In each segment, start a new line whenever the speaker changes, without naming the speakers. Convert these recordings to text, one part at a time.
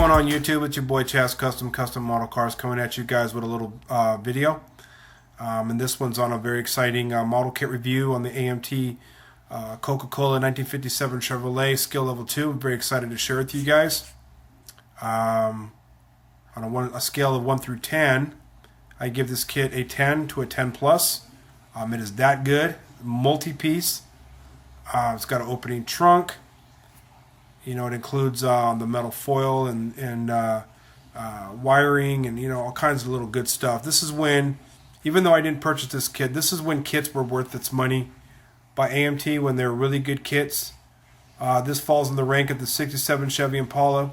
going on YouTube? It's your boy Chaz Custom Model Cars coming at you guys with a little video. And this one's on a very exciting model kit review on the AMT Coca-Cola 1957 Chevrolet skill level 2. I'm very excited to share with you guys. On a scale of 1 through 10, I give this kit a 10 to a 10 plus. It is that good. Multi-piece. It's got an opening trunk. You know, it includes the metal foil and wiring and, you know, all kinds of little good stuff. This is when, even though I didn't purchase this kit, this is when kits were worth its money by AMT, when they're really good kits. This falls in the rank of the 67 Chevy Impala,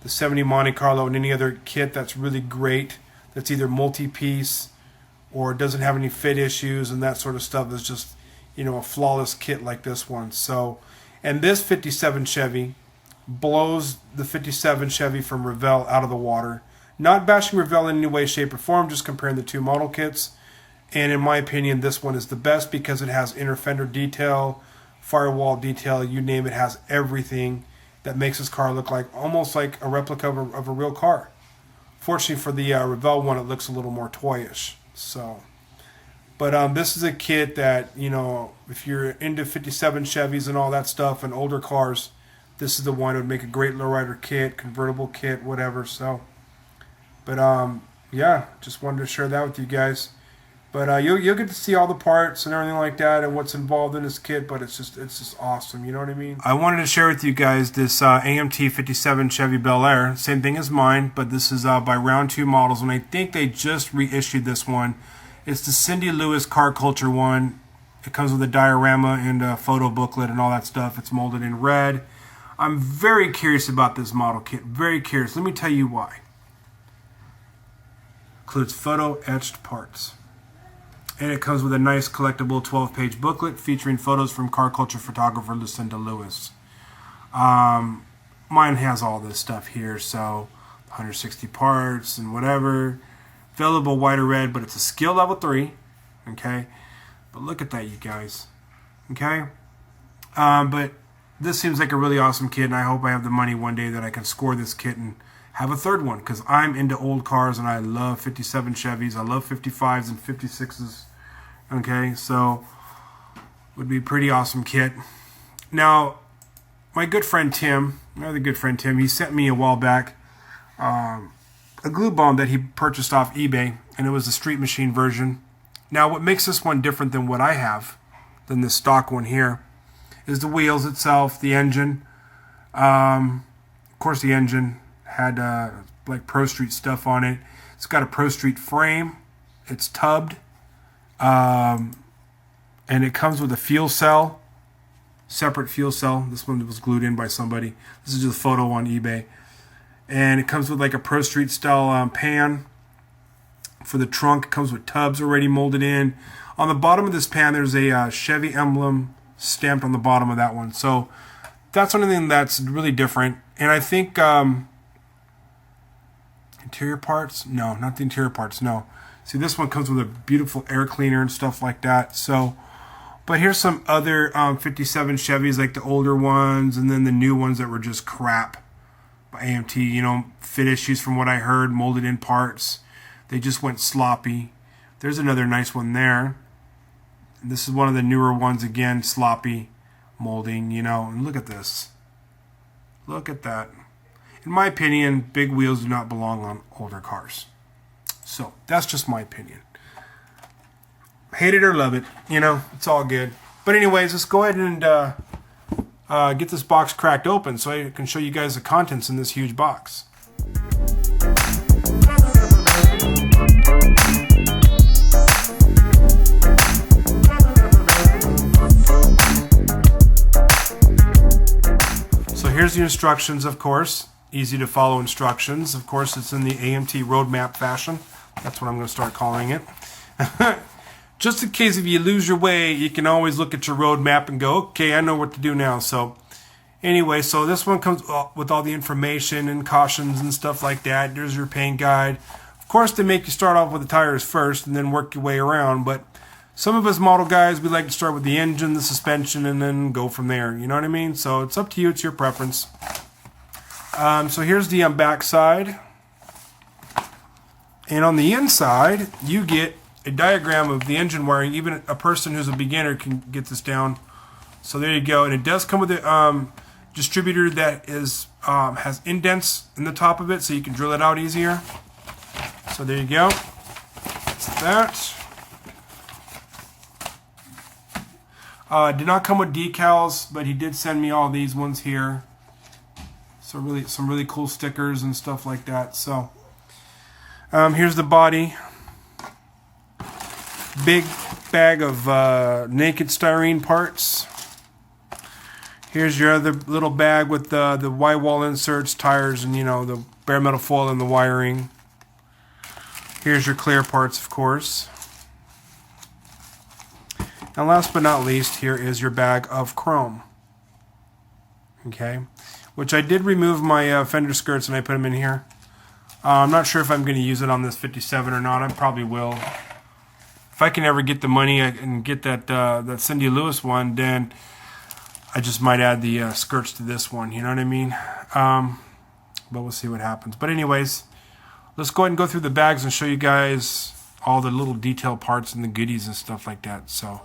the 70 Monte Carlo, and any other kit that's really great, that's either multi-piece or doesn't have any fit issues and that sort of stuff. Is just, you know, a flawless kit like this one. So, and this 57 Chevy blows the 57 Chevy from Revell out of the water. Not bashing Revell in any way, shape, or form, just comparing the two model kits. And in my opinion, this one is the best because it has inner fender detail, firewall detail, you name it, has everything that makes this car look like almost like a replica of a real car. Fortunately for the Revell one, it looks a little more toyish. So, but this is a kit that, you know, if you're into 57 Chevys and all that stuff and older cars, this is the one that would make a great lowrider kit, convertible kit, whatever. So, but yeah, just wanted to share that with you guys. But you'll get to see all the parts and everything like that and what's involved in this kit. But it's just awesome. You know what I mean? I wanted to share with you guys this AMT 57 Chevy Bel Air, same thing as mine, but this is by Round 2 Models, and I think they just reissued this one. It's the Cindy Lewis Car Culture one. It comes with a diorama and a photo booklet and all that stuff. It's molded in red. I'm very curious about this model kit. Very curious. Let me tell you why. Includes photo etched parts. And it comes with a nice collectible 12-page booklet featuring photos from car culture photographer Lucinda Lewis. Mine has all this stuff here, so 160 parts and whatever. Available white or red, but it's a skill level 3. Okay? But look at that, you guys. Okay? But this seems like a really awesome kit, and I hope I have the money one day that I can score this kit and have a third one, because I'm into old cars and I love 57 Chevys. I love 55s and 56s. Okay, so would be a pretty awesome kit. Now, my good friend Tim, another good friend Tim, he sent me a while back a glue bomb that he purchased off eBay, and it was the Street Machine version. Now, what makes this one different than what I have, than the stock one here, is the wheels itself, the engine. Of course, the engine had like Pro Street stuff on it. It's got a Pro Street frame. It's tubbed. And it comes with a fuel cell, separate fuel cell. This one was glued in by somebody. This is just a photo on eBay. And it comes with like a Pro Street style pan for the trunk. It comes with tubs already molded in. On the bottom of this pan, there's a Chevy emblem stamped on the bottom of that one. So that's one thing that's really different. And I think interior parts, no, not the interior parts, no. See, this one comes with a beautiful air cleaner and stuff like that. So, but here's some other 57 Chevys, like the older ones, and then the new ones that were just crap by AMT. You know, fit issues from what I heard, molded in parts. They just went sloppy. There's another nice one there. This is one of the newer ones, again, sloppy molding, you know. And look at this. Look at that. In my opinion, big wheels do not belong on older cars. So, that's just my opinion. Hate it or love it, you know, it's all good. But anyways, let's go ahead and get this box cracked open so I can show you guys the contents in this huge box. Here's the instructions, of course. Easy to follow instructions. Of course, it's in the AMT roadmap fashion. That's what I'm going to start calling it. Just in case if you lose your way, you can always look at your roadmap and go, okay, I know what to do now. So anyway, so this one comes with all the information and cautions and stuff like that. There's your paint guide. Of course, they make you start off with the tires first and then work your way around. But some of us model guys, we like to start with the engine, the suspension, and then go from there. You know what I mean? So it's up to you. It's your preference. So here's the back side. And on the inside, you get a diagram of the engine wiring. Even a person who's a beginner can get this down. So there you go. And it does come with a distributor that is has indents in the top of it, so you can drill it out easier. So there you go. That's that. Did not come with decals, but he did send me all these ones here. So some really cool stickers and stuff like that. So here's the body. Big bag of naked styrene parts. Here's your other little bag with the white wall inserts, tires, and the bare metal foil and the wiring. Here's your clear parts, of course. And last but not least, here is your bag of chrome. Okay, which I did remove my fender skirts and I put them in here. I'm not sure if I'm going to use it on this 57 or not. I probably will. If I can ever get the money and get that Cindy Lewis one, then I just might add the skirts to this one. You know what I mean? But we'll see what happens. But anyways, let's go ahead and go through the bags and show you guys all the little detail parts and the goodies and stuff like that. So.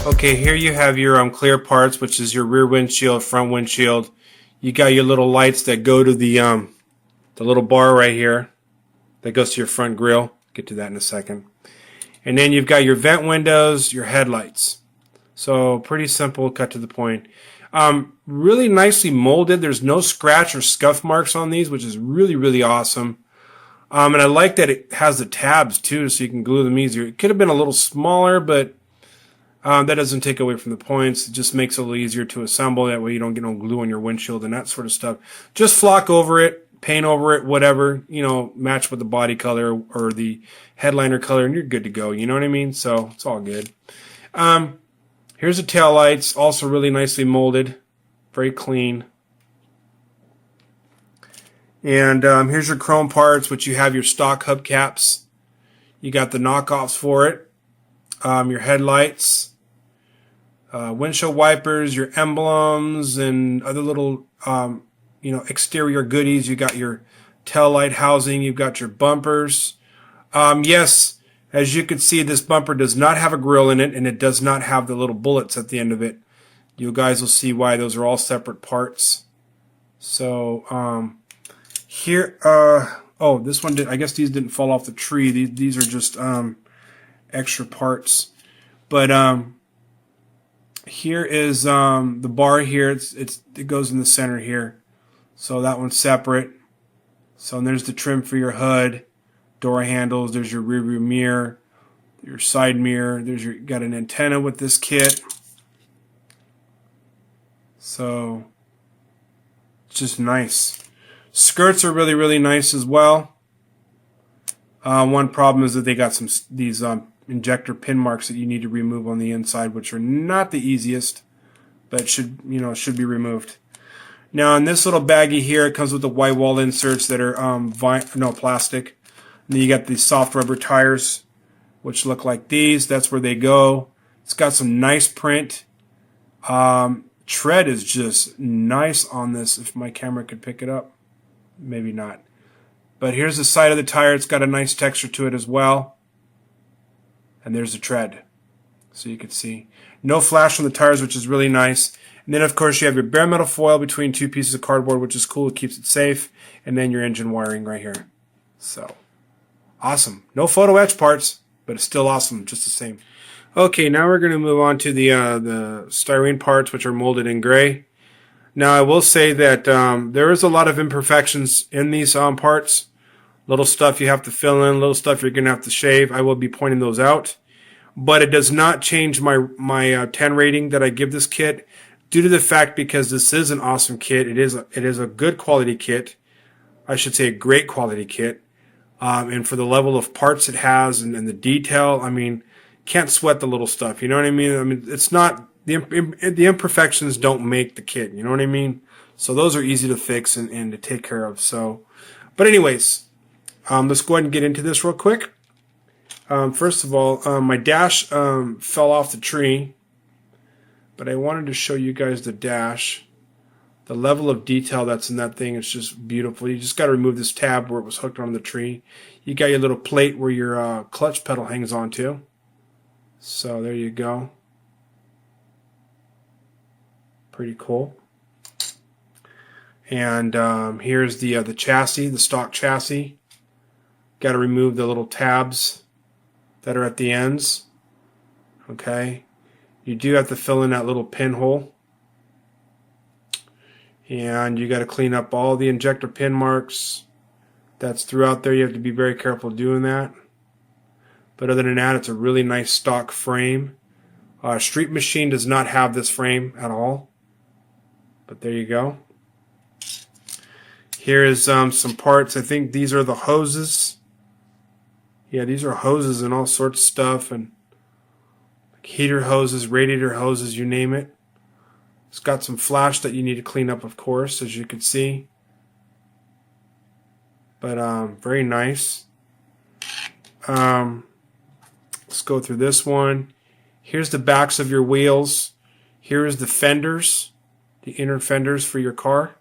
Okay, here you have your clear parts, which is your rear windshield, front windshield. You got your little lights that go to the little bar right here that goes to your front grille. Get to that in a second. And then you've got your vent windows, your headlights. So pretty simple, cut to the point. Really nicely molded. There's no scratch or scuff marks on these, which is really, really awesome. And I like that it has the tabs too, so you can glue them easier. It could have been a little smaller, but that doesn't take away from the points. It just makes it a little easier to assemble. That way you don't get no glue on your windshield and that sort of stuff. Just flock over it, paint over it, whatever, match with the body color or the headliner color, and you're good to go. You know what I mean? So it's all good. Here's the tail lights, also really nicely molded, very clean. And here's your chrome parts, which you have your stock hubcaps. You got the knockoffs for it. Your headlights, windshield wipers, your emblems, and other little exterior goodies. You got your tail light housing. You've got your bumpers. Yes, as you can see, this bumper does not have a grill in it, and it does not have the little bullets at the end of it. You guys will see why. Those are all separate parts. So here, this one did. I guess these didn't fall off the tree. These are just extra parts. But here is the bar here. It goes in the center here. So that one's separate. So there's the trim for your hood, door handles. There's your rear view mirror, your side mirror. You got an antenna with this kit. So it's just nice. Skirts are really, really nice as well. One problem is that they got these injector pin marks that you need to remove on the inside, which are not the easiest, but should be removed. Now in this little baggie here, it comes with the white wall inserts that are plastic. And then you got these soft rubber tires, which look like these. That's where they go. It's got some nice print. Tread is just nice on this. If my camera could pick it up, maybe not. But here's the side of the tire. It's got a nice texture to it as well. And there's the tread, so you can see. No flash on the tires, which is really nice. And then, of course, you have your bare metal foil between two pieces of cardboard, which is cool. It keeps it safe. And then your engine wiring right here. So, awesome. No photo etch parts, but it's still awesome just the same. Okay, now we're going to move on to the styrene parts, which are molded in gray. Now, I will say that there is a lot of imperfections in these parts. Little stuff you have to fill in, little stuff you're going to have to shave. I will be pointing those out. But it does not change my 10 rating that I give this kit, due to the fact because this is an awesome kit. It is a good quality kit. I should say a great quality kit. And for the level of parts it has and the detail, I mean, can't sweat the little stuff. You know what I mean? I mean, it's not the imperfections don't make the kit. You know what I mean? So those are easy to fix and to take care of. So, but anyways, let's go ahead and get into this real quick. First of all, my dash fell off the tree, but I wanted to show you guys the dash. The level of detail that's in that thing is just beautiful. You just got to remove this tab where it was hooked onto the tree. You got your little plate where your clutch pedal hangs onto. So there you go. Pretty cool. And here's the chassis, the stock chassis. Got to remove the little tabs that are at the ends. Okay. You do have to fill in that little pinhole. And you got to clean up all the injector pin marks that's throughout there. You have to be very careful doing that. But other than that, it's a really nice stock frame. Street Machine does not have this frame at all. But there you go. Here is some parts. I think these are the hoses. Yeah, these are hoses and all sorts of stuff. And heater hoses, radiator hoses, you name it. It's got some flash that you need to clean up, of course, as you can see. But very nice. Let's go through this one. Here's the backs of your wheels. Here is the fenders, the inner fenders for your car.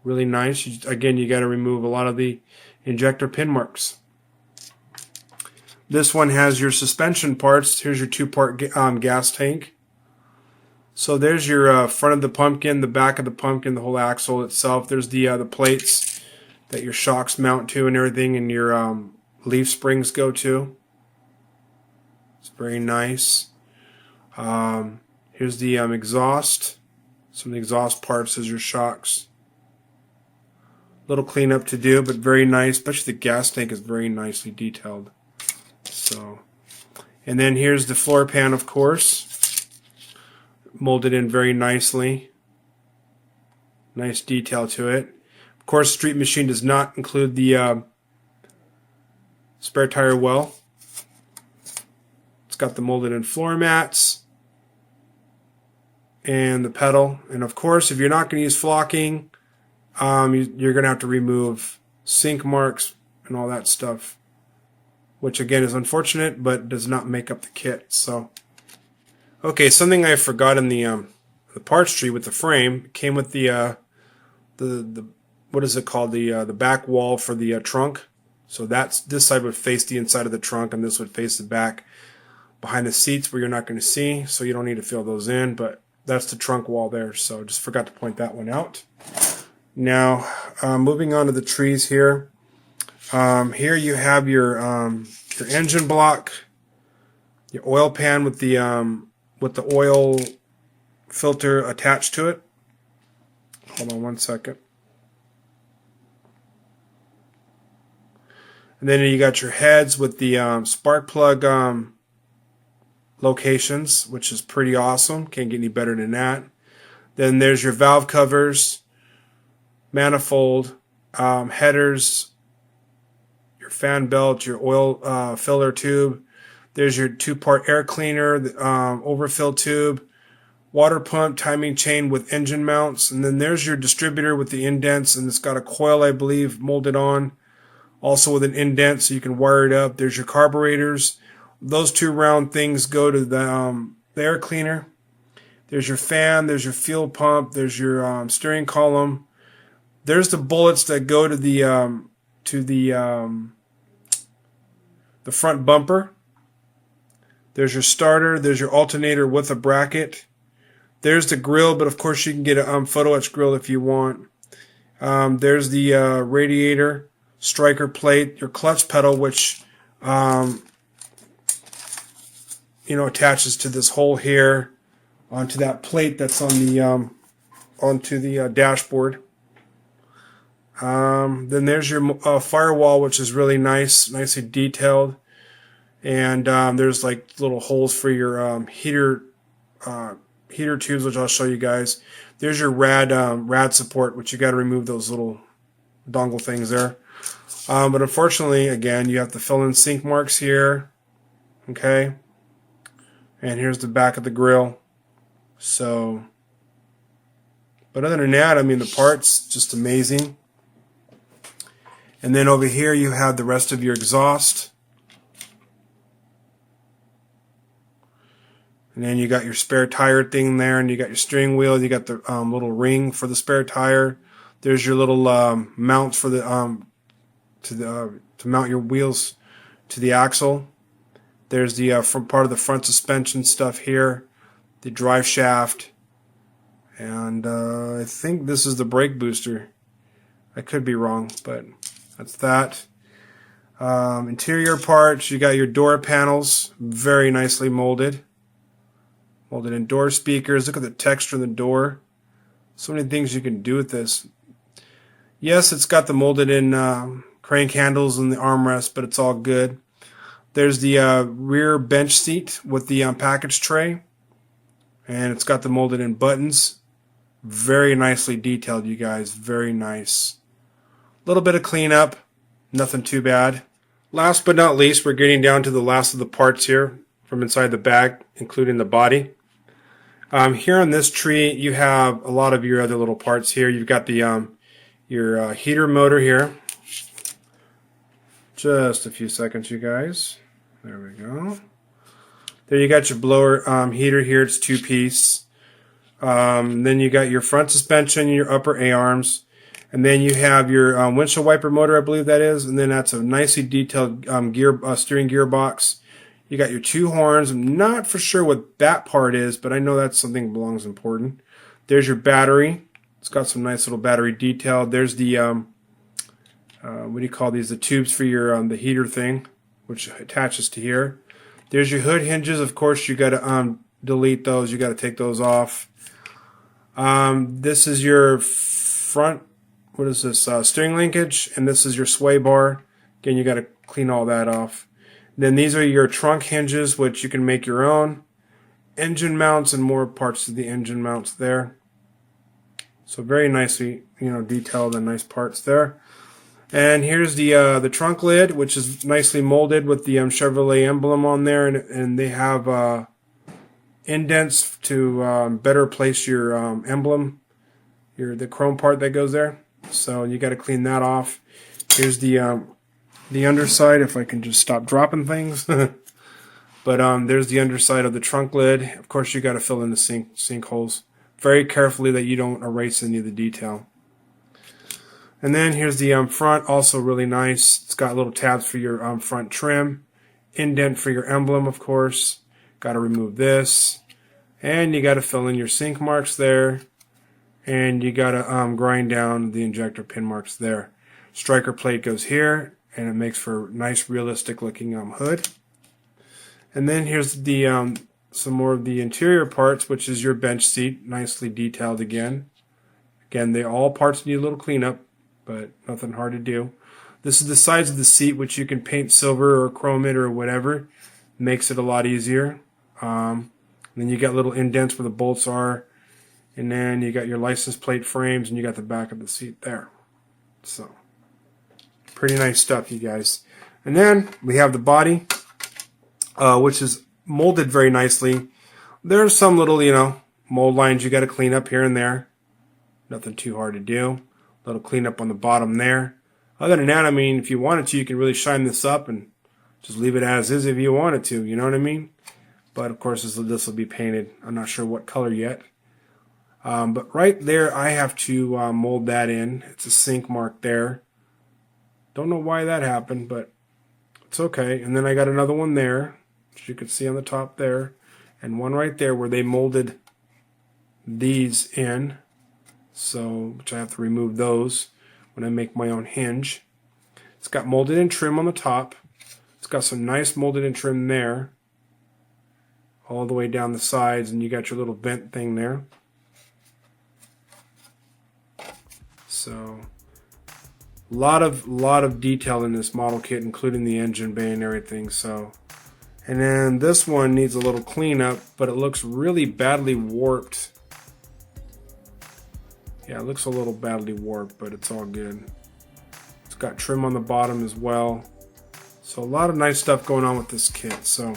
Really nice. Again, you got to remove a lot of the injector pin marks. This one has your suspension parts. Here's your two-part gas tank. So there's your front of the pumpkin, the back of the pumpkin, the whole axle itself. There's the plates that your shocks mount to and everything, and your leaf springs go to. It's very nice. Here's the exhaust. Some of the exhaust parts is your shocks. Little cleanup to do, but very nice. Especially the gas tank is very nicely detailed. So, and then here's the floor pan, of course. Molded in very nicely. Nice detail to it. Of course, Street Machine does not include the spare tire well. It's got the molded in floor mats and the pedal. And of course, if you're not going to use flocking, you're going to have to remove sink marks and all that stuff, which again is unfortunate, but does not make up the kit. So. Okay, something I forgot in the parts tree with the frame came with the what is it called, the back wall for the trunk. So this side would face the inside of the trunk, and this would face the back behind the seats where you're not going to see. So you don't need to fill those in, but that's the trunk wall there. So just forgot to point that one out. Now moving on to the trees here. Here you have your engine block, your oil pan with the oil filter attached to it. Hold on one second. And then you got your heads with the spark plug locations, which is pretty awesome. Can't get any better than that. Then there's your valve covers, manifold, headers, your fan belt, your oil filler tube. There's your two-part air cleaner, the overfill tube, water pump, timing chain with engine mounts, and then there's your distributor with the indents, and it's got a coil, I believe, molded on, also with an indent, so you can wire it up. There's your carburetors. Those two round things go to the air cleaner. There's your fan. There's your fuel pump. There's your steering column. There's the bullets that go to the front bumper. There's your starter. There's your alternator with a bracket. There's the grill, but of course you can get a photo etch grill if you want. There's the radiator, striker plate, your clutch pedal, which attaches to this hole here onto that plate that's on the onto the dashboard. Then there's your firewall, which is really nicely detailed. And there's like little holes for your heater tubes, which I'll show you guys. There's your rad support, which you got to remove those little dongle things there. But unfortunately, again, you have to fill in sink marks here. Okay. And here's the back of the grill. So, but other than that, I mean, the parts just amazing. And then over here you have the rest of your exhaust. And then you got your spare tire thing there, and you got your steering wheel. You got the little ring for the spare tire. There's your little mounts for the to mount your wheels to the axle. There's the front part of the front suspension stuff here, the drive shaft, and I think this is the brake booster. I could be wrong, but that's that. Interior parts, you got your door panels, very nicely molded. Molded in door speakers. Look at the texture of the door. So many things you can do with this. Yes, it's got the molded in crank handles and the armrest, but it's all good. There's the rear bench seat with the package tray. And it's got the molded in buttons. Very nicely detailed, you guys. Very nice. A little bit of cleanup. Nothing too bad. Last but not least, we're getting down to the last of the parts here from inside the bag, including the body. Here on this tree, you have a lot of your other little parts here. You've got the your heater motor here. Just a few seconds, you guys. There we go. There you got your blower heater here. It's 2-piece. Then you got your front suspension, your upper A-arms. And then you have your windshield wiper motor, I believe that is. And then that's a nicely detailed steering gearbox. You got your 2 horns. I'm not for sure what that part is, but I know that's something that belongs important. There's your battery. It's got some nice little battery detail. There's the, what do you call these? The tubes for your the heater thing, which attaches to here. There's your hood hinges. Of course, you got to delete those. You got to take those off. This is your front, what is this? Steering linkage, and this is your sway bar. Again, you got to clean all that off. Then these are your trunk hinges, which you can make your own. Engine mounts and more parts of the engine mounts there. So very nicely, detailed and nice parts there. And here's the trunk lid, which is nicely molded with the Chevrolet emblem on there, and they have indents to better place your emblem, the chrome part that goes there. So you got to clean that off. Here's the underside, if I can just stop dropping things. But there's the underside of the trunk lid. Of course, you got to fill in the sink holes very carefully that you don't erase any of the detail. And then here's the front, also really nice. It's got little tabs for your front trim, indent for your emblem, of course. Got to remove this, and you got to fill in your sink marks there, and you got to grind down the injector pin marks there. Striker plate goes here, and it makes for a nice, realistic-looking hood. And then here's the some more of the interior parts, which is your bench seat, nicely detailed again. Again, all parts need a little cleanup, but nothing hard to do. This is the sides of the seat, which you can paint silver or chrome it or whatever. Makes it a lot easier. Then you got little indents where the bolts are, and then you got your license plate frames, and you got the back of the seat there. So, pretty nice stuff, you guys. And then we have the body, which is molded very nicely. There's some little, mold lines you got to clean up here and there. Nothing too hard to do. A little cleanup on the bottom there. Other than that, I mean, if you wanted to, you can really shine this up and just leave it as is if you wanted to. You know what I mean? But of course, this will be painted. I'm not sure what color yet. But right there, I have to mold that in. It's a sink mark there. Don't know why that happened, but it's okay. And then I got another one there, which you can see on the top there, and one right there where they molded these in. So, which I have to remove those when I make my own hinge. It's got molded in trim on the top. It's got some nice molded in trim there, all the way down the sides, and you got your little vent thing there. So, a lot of detail in this model kit, including the engine bay and everything. So, and then this one needs a little cleanup, but it looks really badly warped. Yeah, it looks a little badly warped, but it's all good. It's got trim on the bottom as well. So a lot of nice stuff going on with this kit. So,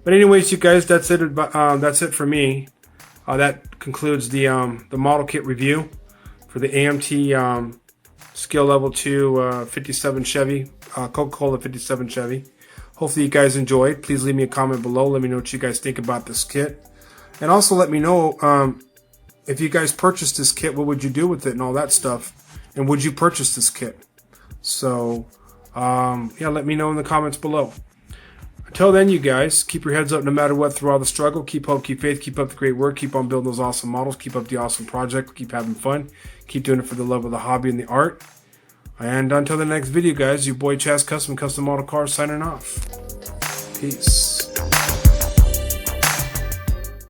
but anyways, you guys, that's it for me. That concludes the model kit review for the AMT skill level 2 57 Chevy, Coca-Cola 57 Chevy. Hopefully you guys enjoyed. Please leave me a comment below. Let me know what you guys think about this kit. And also let me know if you guys purchased this kit, what would you do with it and all that stuff. And would you purchase this kit? So, yeah, let me know in the comments below. Until then, you guys, keep your heads up no matter what through all the struggle. Keep hope, keep faith, keep up the great work. Keep on building those awesome models. Keep up the awesome project. Keep having fun. Keep doing it for the love of the hobby and the art. And until the next video, guys, your boy Chaz Custom Model Cars signing off. Peace.